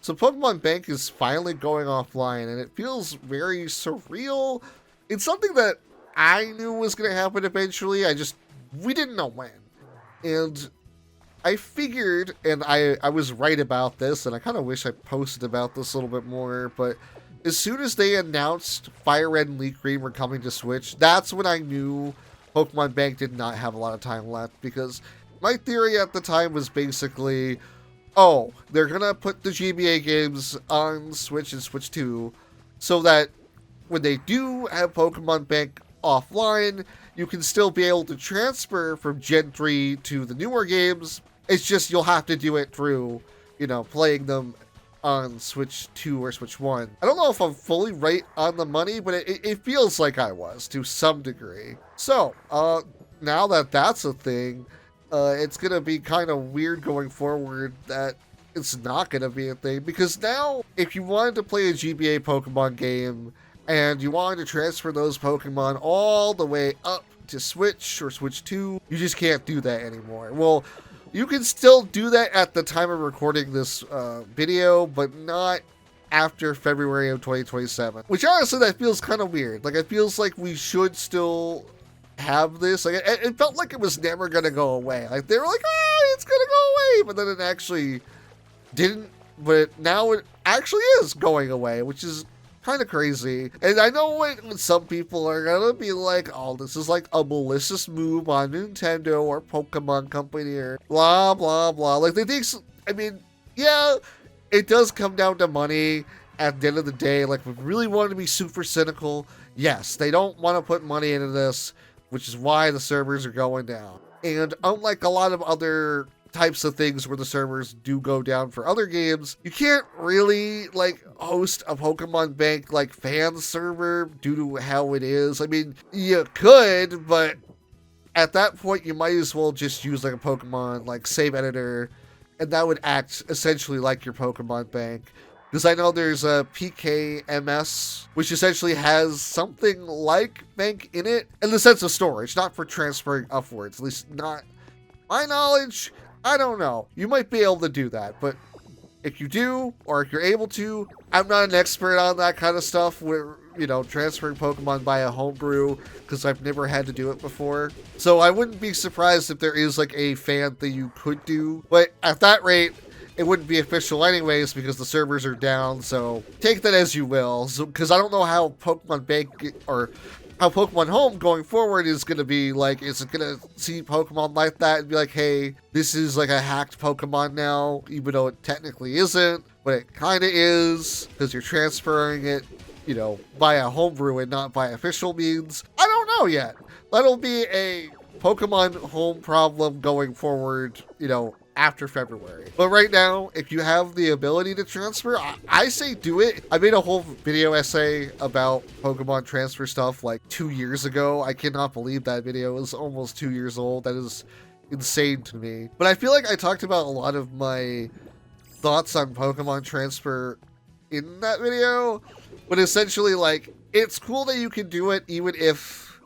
So Pokemon Bank is finally going offline, and it feels very surreal. It's something that I knew was going to happen eventually. We didn't know when. And I figured, and I was right about this, and I kind of wish I posted about this a little bit more, but as soon as they announced Fire Red and Leaf Green were coming to Switch, that's when I knew Pokemon Bank did not have a lot of time left, because my theory at the time was basically, oh, they're going to put the GBA games on Switch and Switch 2 so that when they do have Pokemon Bank offline, you can still be able to transfer from Gen 3 to the newer games. It's just you'll have to do it through, playing them on Switch 2 or Switch 1. I don't know if I'm fully right on the money, but it feels like I was to some degree. So, now that that's a thing, it's going to be kind of weird going forward that it's not going to be a thing, because now if you wanted to play a GBA Pokemon game and you wanted to transfer those Pokemon all the way up to Switch or Switch 2, you just can't do that anymore. Well, you can still do that at the time of recording this video, but not after February of 2027. Which honestly, that feels kind of weird. Like, it feels like we should still have this. Like, it felt like it was never going to go away. Like, they were like, oh, it's going to go away. But then it actually didn't. But now it actually is going away, which is kind of crazy. And I know when some people are gonna be like, oh, this is like a malicious move on Nintendo or Pokemon Company or blah blah blah. Like, they think, I mean, yeah, it does come down to money at the end of the day. Like, we really wanted to be super cynical. Yes, they don't want to put money into this, which is why the servers are going down. And unlike a lot of other types of things where the servers do go down for other games, you can't really like host a Pokemon Bank like fan server due to how it is. I mean, you could, but at that point you might as well just use like a Pokemon like save editor, and that would act essentially like your Pokemon Bank. Because I know there's a PKMS, which essentially has something like Bank in it, in the sense of storage, not for transferring upwards, at least not my knowledge. I don't know. You might be able to do that, but if you do, or if you're able to, I'm not an expert on that kind of stuff where, transferring Pokemon by a homebrew, because I've never had to do it before. So I wouldn't be surprised if there is like a fan thing you could do, but at that rate, it wouldn't be official anyways because the servers are down, so take that as you will. Because I don't know how Pokemon Bank or how Pokemon Home going forward is going to be like. Is it going to see Pokemon like that and be like, hey, this is like a hacked Pokemon now, even though it technically isn't, but it kind of is because you're transferring it, by a homebrew and not by official means? I don't know yet. That'll be a Pokemon Home problem going forward, after February. But right now, if you have the ability to transfer, I say do it. I made a whole video essay about Pokemon transfer stuff like 2 years ago. I cannot believe that video is almost 2 years old. That is insane to me. But I feel like I talked about a lot of my thoughts on Pokemon transfer in that video. But essentially, like, it's cool that you can do it even if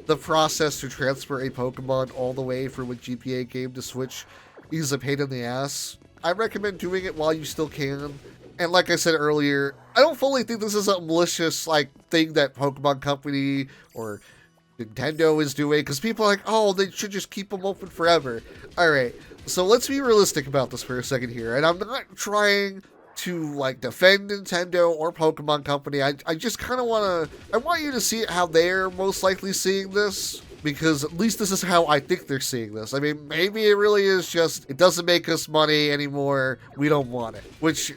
the process to transfer a Pokemon all the way from a GPA game to Switch is a pain in the ass. I recommend doing it while you still can. And like I said earlier, I don't fully think this is a malicious thing that Pokemon Company or Nintendo is doing, because people are like, oh, they should just keep them open forever. Alright, so let's be realistic about this for a second here. And I'm not trying to defend Nintendo or Pokemon Company. I just kind of I want you to see how they're most likely seeing this, because at least this is how I think they're seeing this. I mean, maybe it really is just, it doesn't make us money anymore, we don't want it. Which,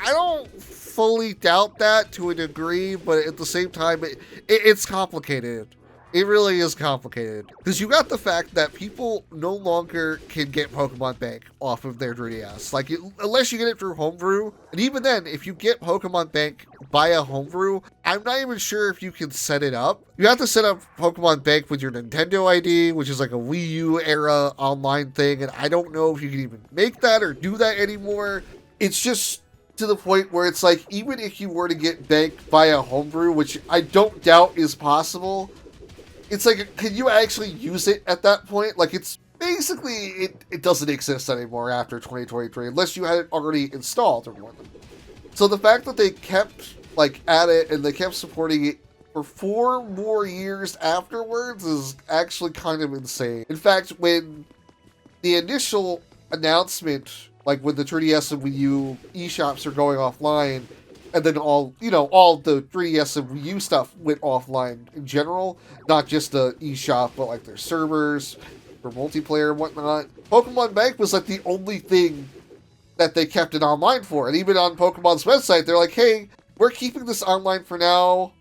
I don't fully doubt that to a degree, but at the same time, it's complicated. It really is complicated. Because you got the fact that people no longer can get Pokemon Bank off of their 3DS. Unless you get it through homebrew. And even then, if you get Pokemon Bank by a homebrew, I'm not even sure if you can set it up. You have to set up Pokemon Bank with your Nintendo ID, which is like a Wii U era online thing. And I don't know if you can even make that or do that anymore. It's just to the point where it's like, even if you were to get Bank via homebrew, which I don't doubt is possible, it's like, can you actually use it at that point? It's basically, it doesn't exist anymore after 2023, unless you had it already installed or whatnot. So the fact that they kept, like, at it and they kept supporting it for 4 more years afterwards is actually kind of insane. In fact, when the initial announcement, like when the 3DS and Wii U eShops are going offline, and then all the 3DS and Wii U stuff went offline in general, not just the eShop, but like their servers for multiplayer and whatnot. Pokemon Bank was like the only thing that they kept it online for. And even on Pokemon's website, they're like, hey, we're keeping this online for now.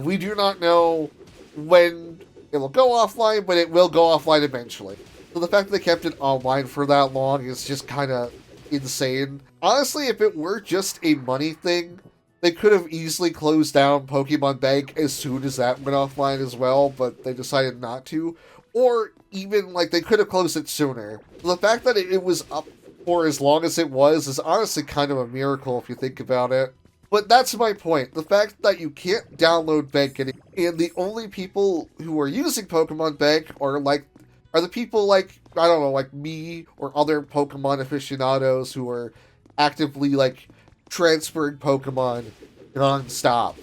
We do not know when it will go offline, but it will go offline eventually. So the fact that they kept it online for that long is just kind of insane. Honestly, if it were just a money thing, they could have easily closed down Pokemon Bank as soon as that went offline as well, but they decided not to. Or even, like, they could have closed it sooner. So the fact that it was up for as long as it was is honestly kind of a miracle if you think about it. But that's my point. The fact that you can't download Bank and the only people who are using Pokemon Bank are the people like, I don't know, like me or other Pokemon aficionados who are actively like transferring Pokemon non-stop,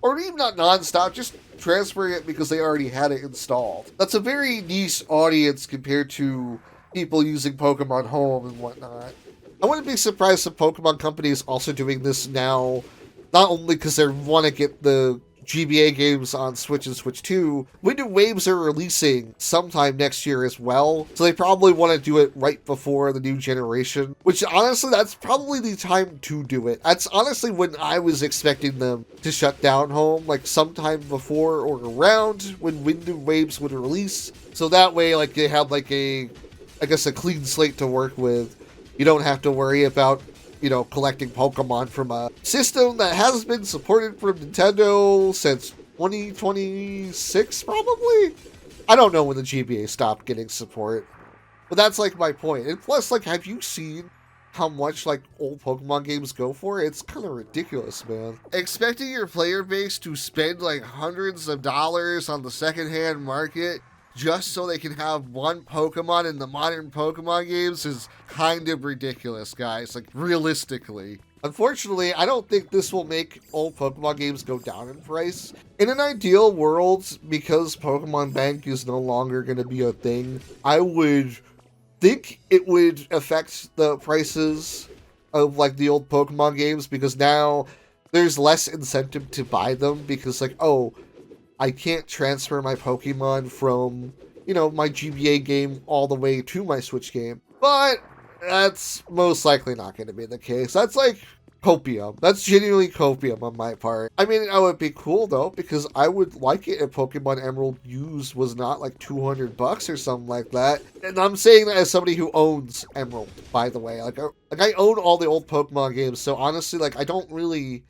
or even not non-stop, just transferring it because they already had it installed. That's a very niche audience compared to people using Pokemon Home and whatnot. I wouldn't be surprised if Pokemon Company is also doing this now, not only because they want to get the GBA games on Switch and Switch 2, Wind and Waves are releasing sometime next year as well, so they probably want to do it right before the new generation, which honestly, that's probably the time to do it. That's honestly when I was expecting them to shut down Home, like sometime before or around when Wind and Waves would release, so that way, like, they have like a clean slate to work with. You don't have to worry about, collecting Pokemon from a system that has been supported from Nintendo since 2026, probably? I don't know when the GBA stopped getting support, but that's, like, my point. And plus, like, have you seen how much, like, old Pokemon games go for? It's kind of ridiculous, man. Expecting your player base to spend, like, hundreds of dollars on the secondhand market just so they can have one Pokemon in the modern Pokemon games is kind of ridiculous, guys. Like, realistically. Unfortunately, I don't think this will make old Pokemon games go down in price. In an ideal world, because Pokemon Bank is no longer going to be a thing, I would think it would affect the prices of, like, the old Pokemon games, because now there's less incentive to buy them, because, like, oh, I can't transfer my Pokemon from, my GBA game all the way to my Switch game. But that's most likely not going to be the case. That's like copium. That's genuinely copium on my part. I mean, it would be cool though, because I would like it if Pokemon Emerald used was not like $200 or something like that. And I'm saying that as somebody who owns Emerald, by the way. Like I own all the old Pokemon games, so honestly, like, I don't really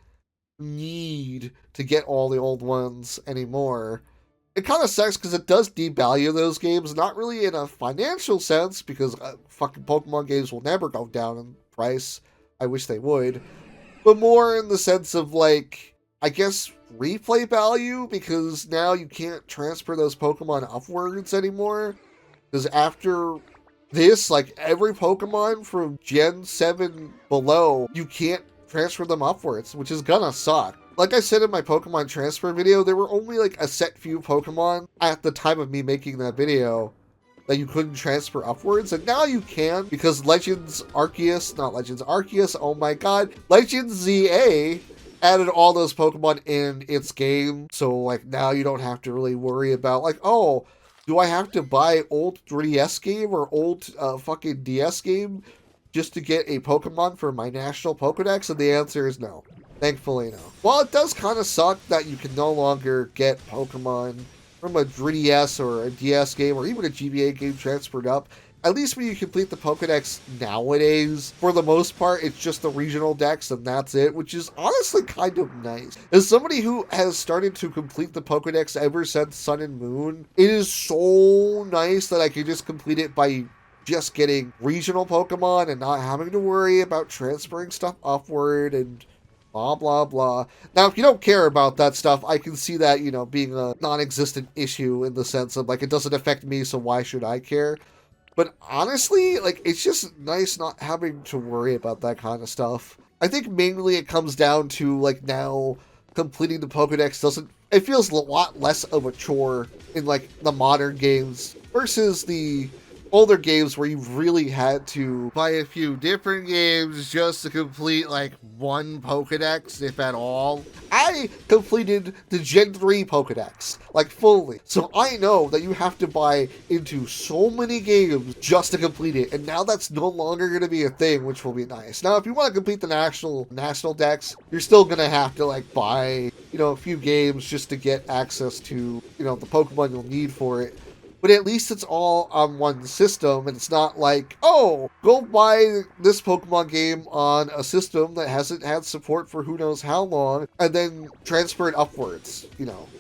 need to get all the old ones anymore. It kind of sucks because it does devalue those games, not really in a financial sense, because fucking Pokemon games will never go down in price. I wish they would. But more in the sense of, like, I guess replay value, because now you can't transfer those Pokemon upwards anymore. Because after this, like, every Pokemon from Gen 7 below, you can't transfer them upwards, which is gonna suck. Like I said in my Pokemon transfer video, there were only like a set few Pokemon at the time of me making that video that you couldn't transfer upwards, and now you can, because Legends Arceus, oh my god, Legends ZA added all those Pokemon in its game, so like now you don't have to really worry about like, oh, do I have to buy old 3DS game or old fucking DS game just to get a Pokemon for my national Pokedex? And the answer is no. Thankfully, no. While it does kind of suck that you can no longer get Pokemon from a 3DS or a DS game or even a GBA game transferred up, at least when you complete the Pokedex nowadays, for the most part, it's just the regional dex and that's it, which is honestly kind of nice. As somebody who has started to complete the Pokedex ever since Sun and Moon, it is so nice that I can just complete it by just getting regional Pokemon and not having to worry about transferring stuff upward and blah, blah, blah. Now, if you don't care about that stuff, I can see that, being a non-existent issue in the sense of, like, it doesn't affect me, so why should I care? But honestly, like, it's just nice not having to worry about that kind of stuff. I think mainly it comes down to, like, now completing the Pokedex it feels a lot less of a chore in, like, the modern games versus the older games where you really had to buy a few different games just to complete like one Pokedex, if at all. I completed the Gen 3 Pokedex, like fully. So I know that you have to buy into so many games just to complete it. And now that's no longer going to be a thing, which will be nice. Now, if you want to complete the national decks, you're still going to have to like buy, a few games just to get access to, the Pokemon you'll need for it. But at least it's all on one system, and it's not like, oh, go buy this Pokemon game on a system that hasn't had support for who knows how long, and then transfer it upwards,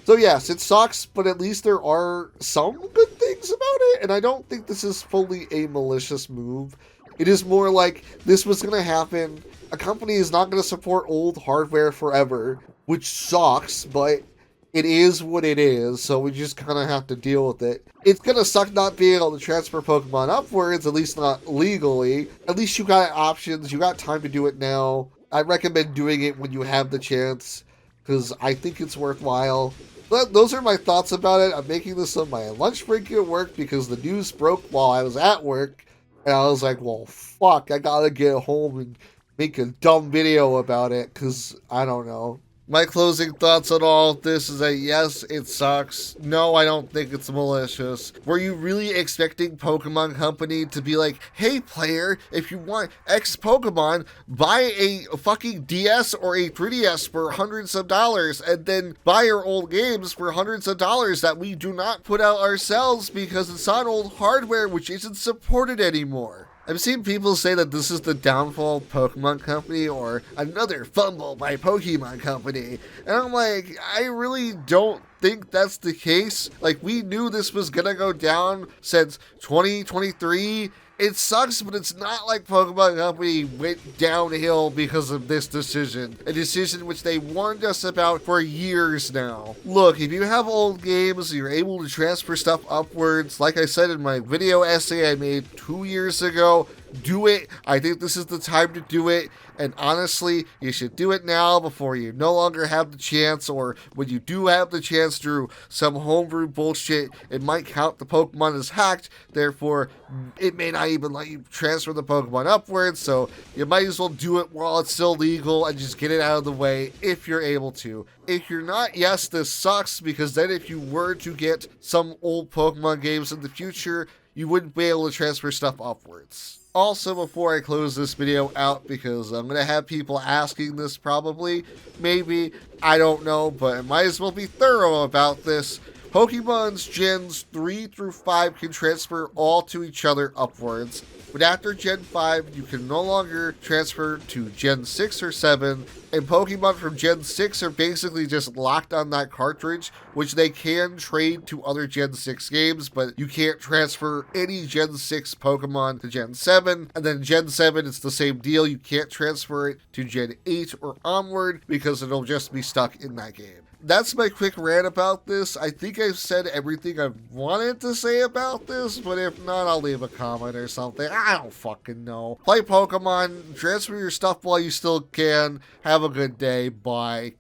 So yes, it sucks, but at least there are some good things about it, and I don't think this is fully a malicious move. It is more like, this was going to happen. A company is not going to support old hardware forever, which sucks, but it is what it is, so we just kind of have to deal with it. It's gonna suck not being able to transfer Pokemon upwards, at least not legally. At least you got options, you got time to do it now. I recommend doing it when you have the chance, because I think it's worthwhile. But those are my thoughts about it. I'm making this on my lunch break at work because the news broke while I was at work, and I was like, well, fuck, I gotta get home and make a dumb video about it, because I don't know. My closing thoughts on all of this is that yes, it sucks. No, I don't think it's malicious. Were you really expecting Pokemon Company to be like, hey player, if you want X Pokemon, buy a fucking DS or a 3DS for hundreds of dollars and then buy your old games for hundreds of dollars that we do not put out ourselves because it's on old hardware which isn't supported anymore? I've seen people say that this is the downfall of Pokemon Company or another fumble by Pokemon Company. And I'm like, I really don't think that's the case. Like, we knew this was gonna go down since 2023. It sucks, but it's not like Pokemon Company went downhill because of this decision. A decision which they warned us about for years now. Look, if you have old games, you're able to transfer stuff upwards. Like I said in my video essay I made 2 years ago, do it. I think this is the time to do it. And honestly, you should do it now before you no longer have the chance, or when you do have the chance through some homebrew bullshit, it might count the Pokemon as hacked, therefore it may not even let you transfer the Pokemon upwards, so you might as well do it while it's still legal and just get it out of the way if you're able to. If you're not, yes, this sucks, because then if you were to get some old Pokemon games in the future, you wouldn't be able to transfer stuff upwards. Also, before I close this video out, because I'm going to have people asking this probably, maybe, I don't know, but I might as well be thorough about this. Pokemon's Gens 3 through 5 can transfer all to each other upwards, but after Gen 5, you can no longer transfer to Gen 6 or 7, and Pokemon from Gen 6 are basically just locked on that cartridge, which they can trade to other Gen 6 games, but you can't transfer any Gen 6 Pokemon to Gen 7, and then Gen 7, it's the same deal, you can't transfer it to Gen 8 or onward, because it'll just be stuck in that game. That's my quick rant about this. I think I've said everything I wanted to say about this, but if not, I'll leave a comment or something. I don't fucking know. Play Pokemon, transfer your stuff while you still can. Have a good day. Bye.